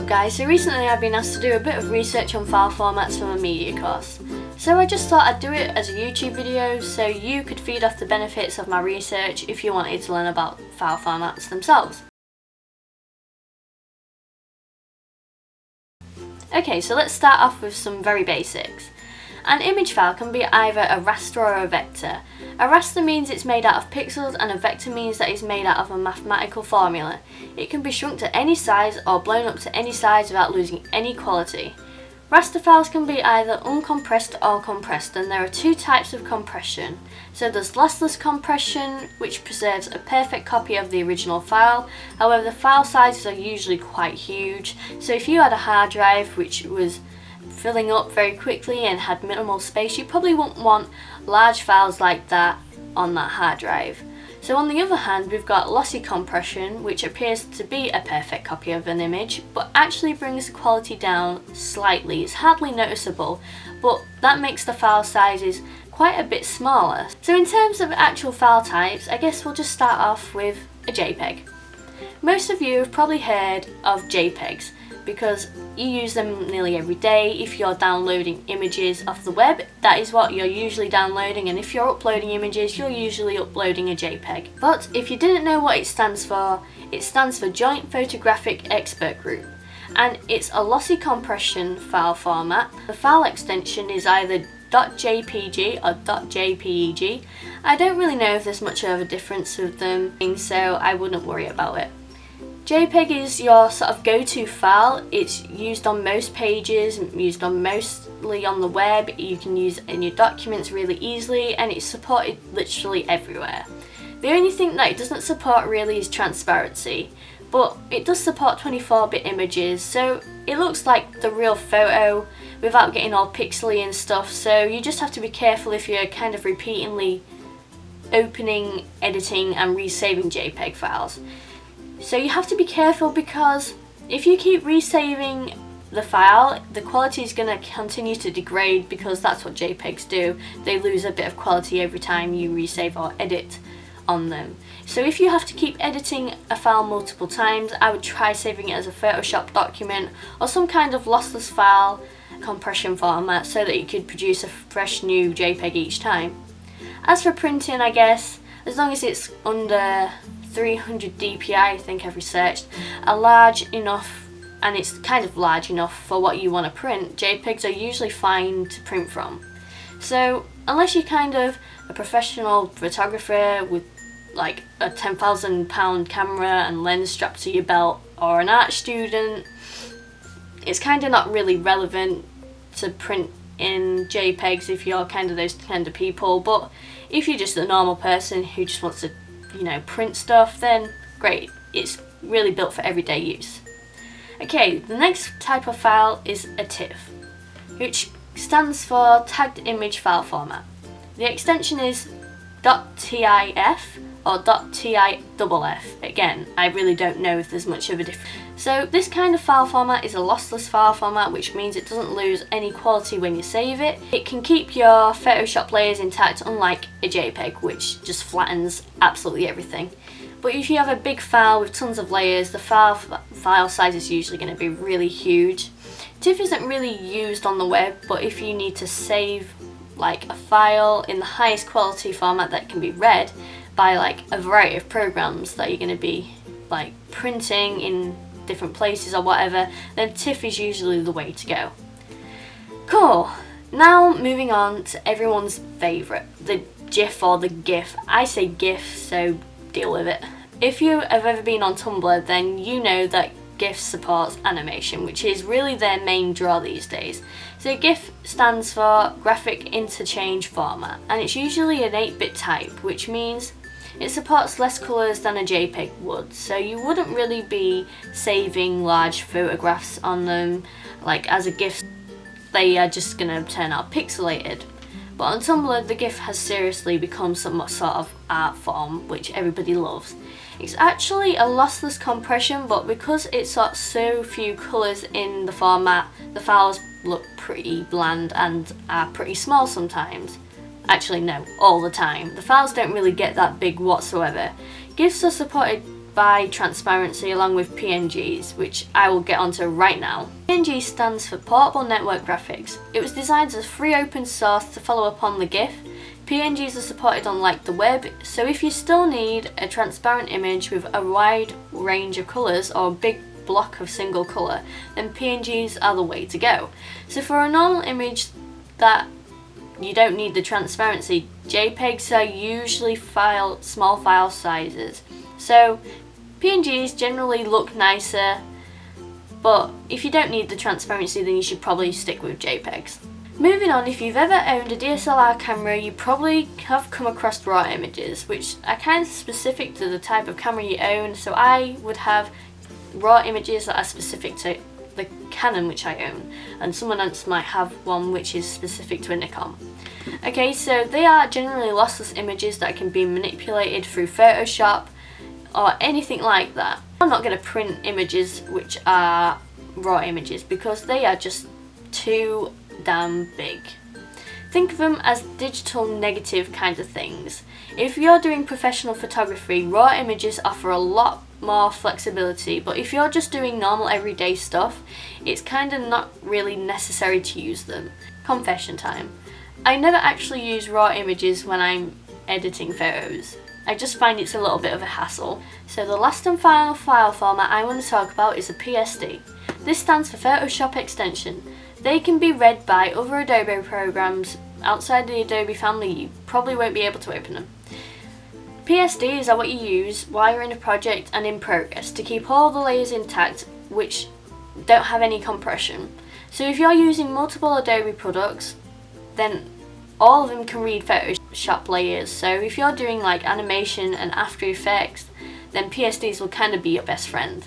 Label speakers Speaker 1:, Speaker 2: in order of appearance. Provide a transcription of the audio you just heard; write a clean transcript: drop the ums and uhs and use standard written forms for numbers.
Speaker 1: up guys, so recently I've been asked to do a bit of research on file formats for my media course. So I just thought I'd do it as a YouTube video so you could feed off the benefits of my research if you wanted to learn about file formats themselves. Okay, so let's start off with some very basics. An image file can be either a raster or a vector. A raster means it's made out of pixels and a vector means that it's made out of a mathematical formula. It can be shrunk to any size or blown up to any size without losing any quality. Raster files can be either uncompressed or compressed, and there are two types of compression. So there's lossless compression, which preserves a perfect copy of the original file. However, the file sizes are usually quite huge, so if you had a hard drive which was filling up very quickly and had minimal space, you probably wouldn't want large files like that on that hard drive. So on the other hand, we've got lossy compression, which appears to be a perfect copy of an image, but actually brings the quality down slightly. It's hardly noticeable, but that makes the file sizes quite a bit smaller. So in terms of actual file types, I guess we'll just start off with a JPEG. Most of you have probably heard of JPEGs, because you use them nearly every day. If you're downloading images off the web, that is what you're usually downloading, and if you're uploading images, you're usually uploading a JPEG. But if you didn't know what it stands for Joint Photographic Expert Group, and it's a lossy compression file format. The file extension is either .jpg or .jpeg. I don't really know if there's much of a difference with them, so I wouldn't worry about it. JPEG is your sort of go-to file. It's used on most pages, mostly on the web. You can use it in your documents really easily, and it's supported literally everywhere. The only thing that it doesn't support really is transparency, but it does support 24-bit images, so it looks like the real photo without getting all pixely and stuff, so you just have to be careful if you're kind of repeatedly opening, editing and resaving JPEG files. So you have to be careful, because if you keep resaving the file, the quality is going to continue to degrade, because that's what JPEGs do. They lose a bit of quality every time you resave or edit on them. So if you have to keep editing a file multiple times, I would try saving it as a Photoshop document or some kind of lossless file compression format so that you could produce a fresh new JPEG each time. As for printing, I guess, as long as it's under 300 dpi, I think I've researched, are large enough, and it's kind of large enough for what you want to print, JPEGs are usually fine to print from. So unless you're kind of a professional photographer with like a £10,000 camera and lens strapped to your belt, or an art student, it's kind of not really relevant to print in JPEGs if you're kind of those kind of people. But if you're just a normal person who just wants to, print stuff, then great, it's really built for everyday use. Okay, the next type of file is a TIFF, which stands for Tagged Image File Format. The extension is .tif or .tiff. Again, I really don't know if there's much of a difference. So this kind of file format is a lossless file format, which means it doesn't lose any quality when you save it. It can keep your Photoshop layers intact, unlike a JPEG, which just flattens absolutely everything. But if you have a big file with tons of layers, the file size is usually going to be really huge. TIFF isn't really used on the web, but if you need to save like a file in the highest quality format that can be read by like a variety of programs that you're going to be like printing in different places or whatever, then TIFF is usually the way to go. Cool. Now moving on to everyone's favourite, the GIF or the GIF. I say GIF, so deal with it. If you have ever been on Tumblr, then you know that GIF supports animation, which is really their main draw these days. So GIF stands for Graphic Interchange Format, and it's usually an 8-bit type, which means it supports less colours than a JPEG would, so you wouldn't really be saving large photographs on them. Like as a GIF, they are just going to turn out pixelated. But on Tumblr, the GIF has seriously become some sort of art form, which everybody loves. It's actually a lossless compression, but because it's got so few colours in the format, the files look pretty bland and are pretty small sometimes. Actually no, all the time. The files don't really get that big whatsoever. GIFs are supported by transparency along with PNGs, which I will get onto right now. PNG stands for Portable Network Graphics. It was designed as free open source to follow upon the GIF. PNGs are supported on like the web, so if you still need a transparent image with a wide range of colours or a big block of single colour, then PNGs are the way to go. So for a normal image that you don't need the transparency, JPEGs are usually small file sizes. So PNGs generally look nicer, but if you don't need the transparency, then you should probably stick with JPEGs. Moving on, if you've ever owned a DSLR camera, you probably have come across RAW images, which are kind of specific to the type of camera you own. So I would have RAW images that are specific to the Canon which I own, and someone else might have one which is specific to a Nikon. Okay, so they are generally lossless images that can be manipulated through Photoshop or anything like that. I'm not going to print images which are RAW images because they are just too damn big. Think of them as digital negative kind of things. If you're doing professional photography, RAW images offer a lot more flexibility, but if you're just doing normal everyday stuff, it's kind of not really necessary to use them. Confession time. I never actually use RAW images when I'm editing photos. I just find it's a little bit of a hassle. So the last and final file format I want to talk about is a PSD. This stands for Photoshop Extension. They can be read by other Adobe programs outside the Adobe family. You probably won't be able to open them. PSDs are what you use while you're in a project and in progress to keep all the layers intact which don't have any compression. So if you're using multiple Adobe products, then all of them can read Photoshop layers. So if you're doing like animation and After Effects, then PSDs will kind of be your best friend.